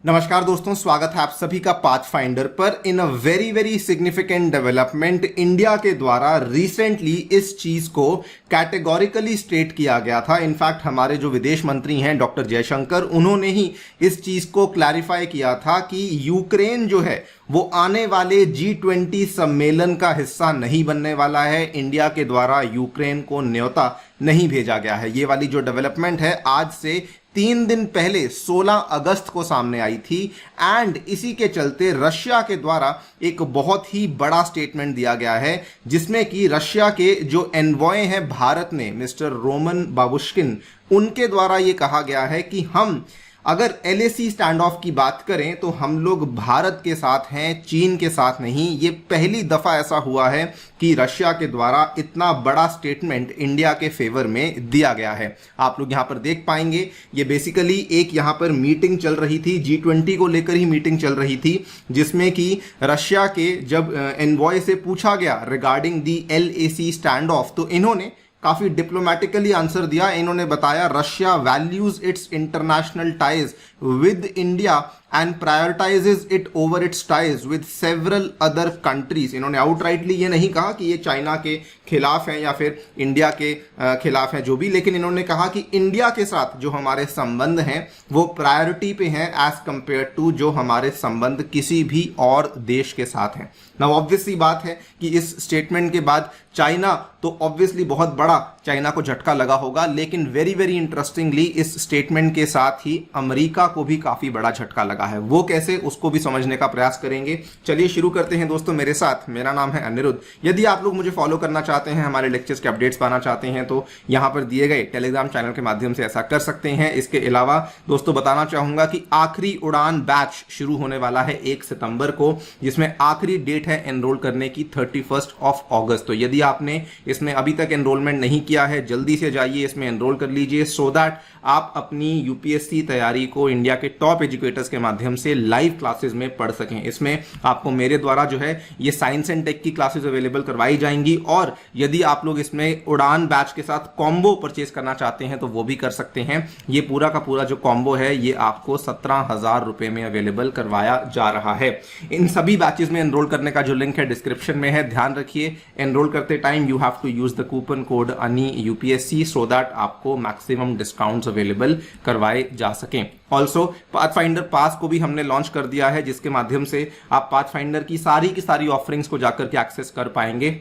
नमस्कार दोस्तों, स्वागत है आप सभी का पाथफाइंडर पर। In a very significant development, India के द्वारा रिसेंटली इस चीज को कैटेगोरिकली स्टेट किया गया था। इनफैक्ट हमारे जो विदेश मंत्री हैं डॉक्टर जयशंकर, उन्होंने ही इस चीज को क्लैरिफाई किया था कि यूक्रेन जो है वो आने वाले G20 सम्मेलन का हिस्सा नहीं बनने वाला है। इंडिया के द्वारा यूक्रेन को न्योता नहीं भेजा गया है। ये वाली जो डेवलपमेंट है आज से 3 दिन पहले 16 अगस्त को सामने आई थी एंड इसी के चलते रशिया के द्वारा एक बहुत ही बड़ा स्टेटमेंट दिया गया है, जिसमें कि रशिया के जो एनवॉय हैं भारत में, मिस्टर रोमन बाबुश्किन, उनके द्वारा ये कहा गया है कि हम अगर LAC स्टैंड ऑफ की बात करें तो हम लोग भारत के साथ हैं, चीन के साथ नहीं। ये पहली दफा ऐसा हुआ है कि रशिया के द्वारा इतना बड़ा स्टेटमेंट इंडिया के फेवर में दिया गया है। आप लोग यहां पर देख पाएंगे, ये बेसिकली एक यहां पर मीटिंग चल रही थी, G20 को लेकर ही मीटिंग चल रही थी, जिसमें कि रशिया के जब एनवॉय से पूछा गया regarding the LAC standoff, तो इन्होंने काफी डिप्लोमेटिकली आंसर दिया। इन्होंने बताया Russia values its international ties with India and prioritises it over its ties with several other countries. इन्होंने आउटराइटली ये नहीं कहा कि ये चाइना के खिलाफ हैं या फिर इंडिया के खिलाफ हैं जो भी, लेकिन इन्होंने कहा कि इंडिया के साथ जो हमारे संबंध हैं वो प्रायोरिटी पे हैं एज कंपेयर टू जो हमारे संबंध किसी भी और देश के साथ हैं। नाउ ऑब्वियसली बात है कि इस स्टेटमेंट के बाद चाइना तो ऑब्वियसली बहुत बड़ा चाइना को झटका लगा होगा, लेकिन वेरी इंटरेस्टिंगली इस स्टेटमेंट के साथ ही अमेरिका को भी काफी बड़ा झटका लगा है। वो कैसे, उसको भी समझने का प्रयास करेंगे। चलिए शुरू करते हैं दोस्तों मेरे साथ। मेरा नाम है अनिरुद्ध। यदि आप लोग मुझे फॉलो करना चाहते हैं, हमारे लेक्चर्स के अपडेट्स पाना चाहते हैं, तो यहां पर दिए गए टेलीग्राम चैनल के माध्यम से ऐसा कर सकते हैं। इसके अलावा दोस्तों बताना चाहूंगा कि आखिरी उड़ान बैच शुरू होने वाला है 1 सितंबर को, जिसमें आखिरी डेट है एनरोल करने की 31 अगस्त। तो यदि आपने इसमें अभी तक एनरोलमेंट नहीं किया है, जल्दी से जाइए इसमें एनरोल कर लीजिए, सो दैट आप अपनी यूपीएससी तैयारी को इंडिया के टॉप एजुकेटर्स के माध्यम से लाइव क्लासेस में पढ़ सकें। इसमें आपको मेरे द्वारा जो है ये साइंस एंड टेक की क्लासेस अवेलेबल करवाई जाएंगी, और यदि आप लोग इसमें उड़ान बैच के साथ कॉम्बो परचेज करना चाहते हैं तो वो भी कर सकते हैं। ये पूरा का पूरा जो कॉम्बो है ये आपको 17,000 रुपए में अवेलेबल करवाया जा रहा है। इन सभी बैचेस में एनरोल करने का जो लिंक है डिस्क्रिप्शन में है। ध्यान रखिए, एनरोल करते time you have to use the coupon code ANIUPSC so that आपको मैक्सिमम डिस्काउंट्स अवेलेबल करवाए जा सकें। ऑल्सो पाथफाइंडर पास को भी हमने लॉन्च कर दिया है, जिसके माध्यम से आप पाथफाइंडर की सारी ऑफरिंग्स को जाकर के एक्सेस कर पाएंगे।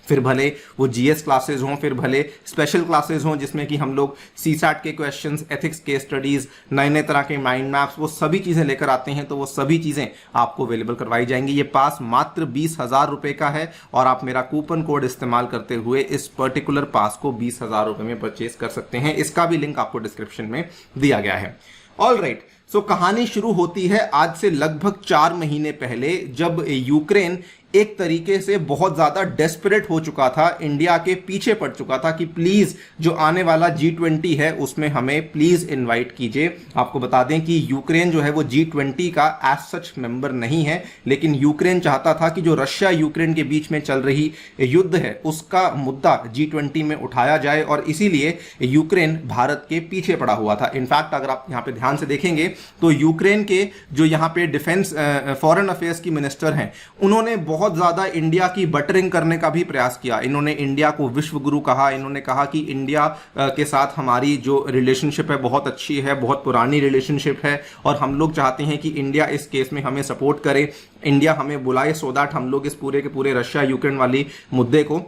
फिर भले वो GS क्लासेस हों, फिर भले स्पेशल क्लासेस हों जिसमें कि हम लोग CSAT के क्वेश्चंस, एथिक्स के स्टडीज, नए तरह के माइंड मैप्स, वो सभी चीजें लेकर आते हैं, तो वो सभी चीजें आपको अवेलेबल करवाई जाएंगी। ये पास मात्र 20,000 रुपए का है और आप मेरा कूपन कोड इस्तेमाल करते हुए इस पर्टिकुलर पास को 20,000 रुपए में परचेज कर सकते हैं। इसका भी लिंक आपको डिस्क्रिप्शन में दिया गया है। ऑलराइट, सो कहानी शुरू होती है आज से लगभग 4 महीने पहले, जब यूक्रेन एक तरीके से बहुत ज्यादा डेस्परेट हो चुका था, इंडिया के पीछे पड़ चुका था कि प्लीज जो आने वाला G20 है उसमें हमें प्लीज इनवाइट कीजिए। आपको बता दें कि यूक्रेन जो है वो G20 का एज सच मेंबर नहीं है, लेकिन यूक्रेन चाहता था कि जो रशिया यूक्रेन के बीच में चल रही युद्ध है उसका मुद्दा G20 में उठाया जाए, और इसीलिए यूक्रेन भारत के पीछे पड़ा हुआ था। इनफैक्ट अगर आप यहां पे ध्यान से देखेंगे तो यूक्रेन के जो यहां पे डिफेंस फॉरेन अफेयर्स की मिनिस्टर हैं, उन्होंने बहुत ज्यादा इंडिया की बटरिंग करने का भी प्रयास किया। इन्होंने इंडिया को विश्व गुरु कहा। इन्होंने कहा कि इंडिया के साथ हमारी जो रिलेशनशिप है बहुत अच्छी है, बहुत पुरानी रिलेशनशिप है, और हम लोग चाहते हैं कि इंडिया इस केस में हमें सपोर्ट करे, इंडिया हमें बुलाए, सो दैट हम लोग इस पूरे के पूरे रशिया यूक्रेन वाली मुद्दे को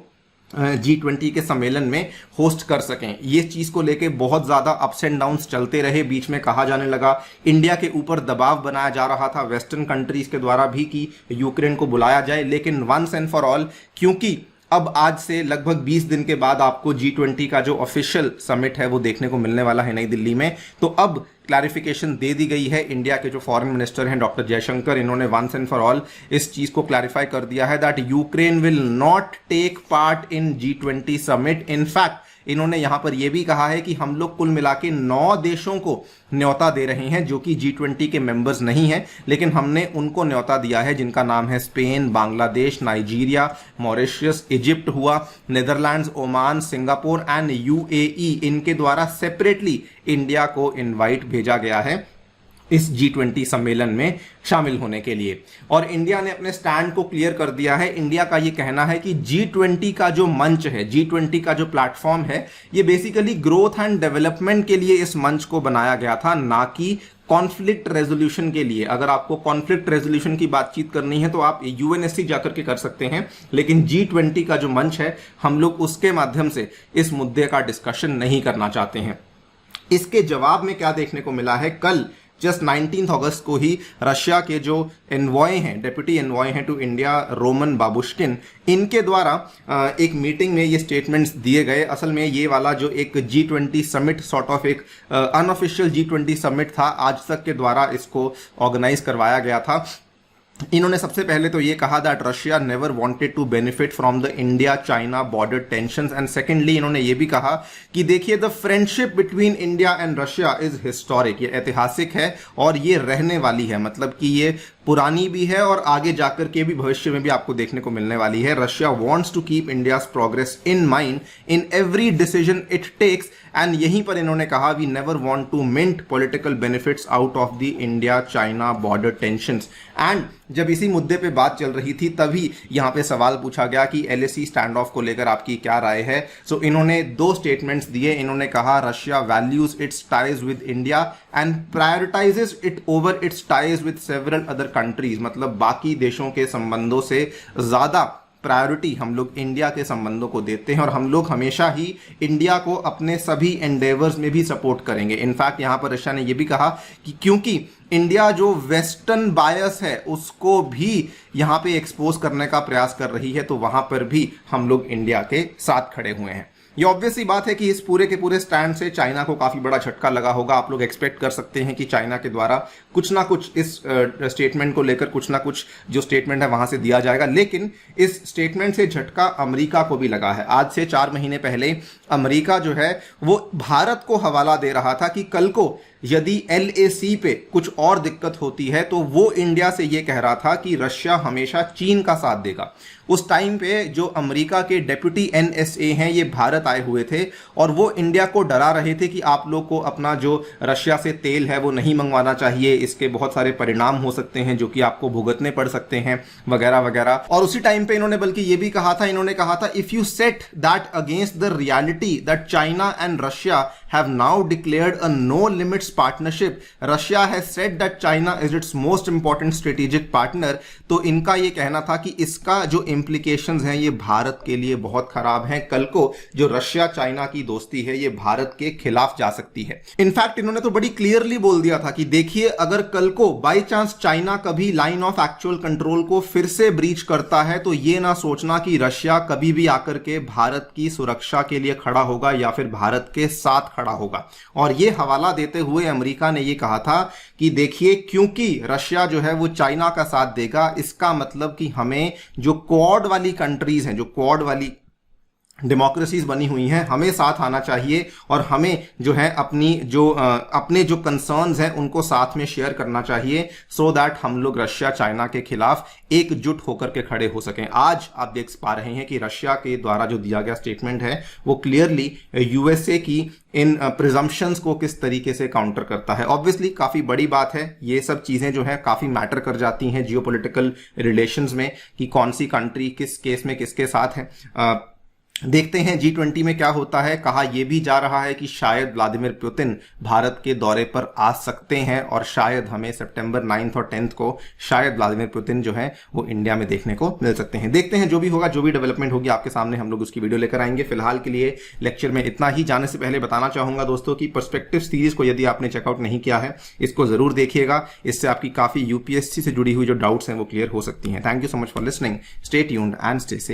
G20 के सम्मेलन में होस्ट कर सकें। ये चीज को लेके बहुत ज्यादा अप्स एंड डाउन्स चलते रहे। बीच में कहा जाने लगा, इंडिया के ऊपर दबाव बनाया जा रहा था वेस्टर्न कंट्रीज के द्वारा भी कि यूक्रेन को बुलाया जाए, लेकिन वंस एंड फॉर ऑल, क्योंकि अब आज से लगभग 20 दिन के बाद आपको G20 का जो ऑफिशियल समिट है वो देखने को मिलने वाला है नई दिल्ली में, तो अब क्लैरिफिकेशन दे दी गई है। इंडिया के जो फॉरेन मिनिस्टर हैं डॉक्टर जयशंकर, इन्होंने वंस एंड फॉर ऑल इस चीज को क्लैरिफाई कर दिया है that Ukraine will not take part in G20 summit. In fact इन्होंने यहां पर यह भी कहा है कि हम लोग कुल मिला के 9 देशों को न्योता दे रहे हैं जो कि G20 के मेंबर्स नहीं हैं, लेकिन हमने उनको न्योता दिया है जिनका नाम है Spain, Bangladesh, Nigeria, Mauritius, Egypt हुआ, Netherlands, Oman, Singapore and UAE। इनके द्वारा सेपरेटली इंडिया को इनवाइट भेजा गया है। इस G20 सम्मेलन में शामिल होने के लिए। और इंडिया ने अपने स्टैंड को क्लियर कर दिया है। इंडिया का ये कहना है कि G20 का जो मंच है, G20 का जो प्लेटफॉर्म है, ये बेसिकली ग्रोथ एंड डेवलपमेंट के लिए इस मंच को बनाया गया था, ना कि कॉन्फ्लिक्ट रेजोल्यूशन के लिए। अगर आपको कॉन्फ्लिक्ट रेजोल्यूशन की बातचीत करनी है तो आप यूएनएससी जाकर के कर सकते हैं, लेकिन G20 का जो मंच है, हम लोग उसके माध्यम से इस मुद्दे का डिस्कशन नहीं करना चाहते हैं। इसके जवाब में क्या देखने को मिला है, कल जस्ट 19 अगस्त को ही रशिया के जो एनवॉय हैं, डेप्यूटी एनवॉय हैं टू इंडिया, रोमन बाबुश्किन, इनके द्वारा एक मीटिंग में ये स्टेटमेंट्स दिए गए। असल में ये वाला जो एक G20 समिट, सॉर्ट ऑफ एक अनऑफिशियल G20 समिट था, आज तक के द्वारा इसको ऑर्गेनाइज करवाया गया था। इन्होंने सबसे पहले तो ये कहा that Russia never wanted to benefit from the India China border tensions, and secondly इन्होंने ये भी कहा कि देखिए the friendship between India and Russia is historic, ये ऐतिहासिक है और ये रहने वाली है, मतलब कि ये पुरानी भी है और आगे जाकर के भी भविष्य में भी आपको देखने को मिलने वाली है। Russia wants to keep India's progress in mind in every decision it takes, and यहीं पर इन्होंने कहा we never want to mint political benefits out of the India China border tensions. And जब इसी मुद्दे पे बात चल रही थी तभी यहाँ पे सवाल पूछा गया कि LAC स्टैंड ऑफ को लेकर आपकी क्या राय है। सो इन्होंने दो स्टेटमेंट्स दिए। इन्होंने कहा Russia values its ties with India and prioritises it over its ties with several other countries, मतलब बाकी देशों के संबंधों से ज्यादा प्रायोरिटी हम लोग इंडिया के संबंधों को देते हैं और हम लोग हमेशा ही इंडिया को अपने सभी एंडेवर्स में भी सपोर्ट करेंगे। इनफैक्ट यहाँ पर रशिया ने यह भी कहा कि क्योंकि इंडिया जो वेस्टर्न बायस है उसको भी यहाँ पे एक्सपोज करने का प्रयास कर रही है, तो वहां पर भी हम लोग इंडिया के साथ खड़े हुए हैं। ये ऑब्वियस सी बात है कि इस पूरे के पूरे स्टैंड से चाइना को काफी बड़ा झटका लगा होगा। आप लोग एक्सपेक्ट कर सकते हैं कि चाइना के द्वारा कुछ ना कुछ इस स्टेटमेंट को लेकर कुछ ना कुछ जो स्टेटमेंट है वहां से दिया जाएगा, लेकिन इस स्टेटमेंट से झटका अमेरिका को भी लगा है। आज से 4 महीने पहले अमेरिका जो है वो भारत को हवाला दे रहा था कि कल को यदि LAC पे कुछ और दिक्कत होती है तो वो इंडिया से ये कह रहा था कि रशिया हमेशा चीन का साथ देगा। उस टाइम पे जो अमेरिका के डेप्यूटी NSA हैं ये भारत आए हुए थे और वो इंडिया को डरा रहे थे कि आप लोग को अपना जो रशिया से तेल है वो नहीं मंगवाना चाहिए, इसके बहुत सारे परिणाम हो सकते हैं जो कि आपको भुगतने पड़ सकते हैं वगैरह वगैरह। और उसी टाइम पे इन्होंने बल्कि ये भी कहा था, इन्होंने कहा था if you set that against the reality that China and Russia have now declared a no limits partnership, Russia has said that China is its most important strategic partner. तो इनका ये कहना था कि इसका जो इंप्लीकेशंस हैं ये भारत के लिए बहुत खराब हैं। कल को जो रशिया चाइना की दोस्ती है ये भारत के खिलाफ जा सकती है। इनफैक्ट इन्होंने तो बड़ी क्लियरली बोल दिया था कि देखिए अगर कल को बाय चांस चाइना कभी लाइन ऑफ एक्चुअल कंट्रोल को फिर से ब्रीच करता है तो ये ना सोचना कि रशिया कभी भी आकर के भारत की सुरक्षा के लिए खड़ा होगा या फिर भारत के साथ खड़ा होगा। और ये हवाला देते हुए अमेरिका ने ये कहा था कि देखिए क्योंकि रशिया जो है वो चाइना का साथ देगा, इसका मतलब कि हमें जो क्वाड वाली कंट्रीज हैं, जो क्वाड वाली डेमोक्रेसीज बनी हुई हैं, हमें साथ आना चाहिए और हमें जो है अपने जो कंसर्न्स हैं उनको साथ में शेयर करना चाहिए, सो दैट हम लोग रशिया चाइना के खिलाफ एकजुट होकर के खड़े हो सकें। आज आप देख पा रहे हैं कि रशिया के द्वारा जो दिया गया स्टेटमेंट है वो क्लियरली USA की इन प्रिजम्पशंस को किस तरीके से काउंटर करता है। ऑब्वियसली काफी बड़ी बात है, ये सब चीजें जो है काफी मैटर कर जाती हैं जियोपॉलिटिकल रिलेशंस में कि कौन सी कंट्री किस केस में किसके साथ है। देखते हैं G20 में क्या होता है। कहा यह भी जा रहा है कि शायद व्लादिमीर पुतिन भारत के दौरे पर आ सकते हैं और शायद हमें सितंबर 9 और 10 को शायद व्लादिमीर पुतिन जो है वो इंडिया में देखने को मिल सकते हैं। देखते हैं जो भी होगा, जो भी डेवलपमेंट होगी आपके सामने हम लोग उसकी वीडियो लेकर आएंगे। फिलहाल के लिए लेक्चर में इतना ही। जाने से पहले बताना चाहूंगा दोस्तों की पर्सपेक्टिव सीरीज को यदि आपने चेकआउट नहीं किया है इसको जरूर देखिएगा, इससे आपकी काफी UPSC से जुड़ी हुई जो डाउट्स हैं वो क्लियर हो सकती हैं। Thank you so much for listening, stay tuned and stay safe.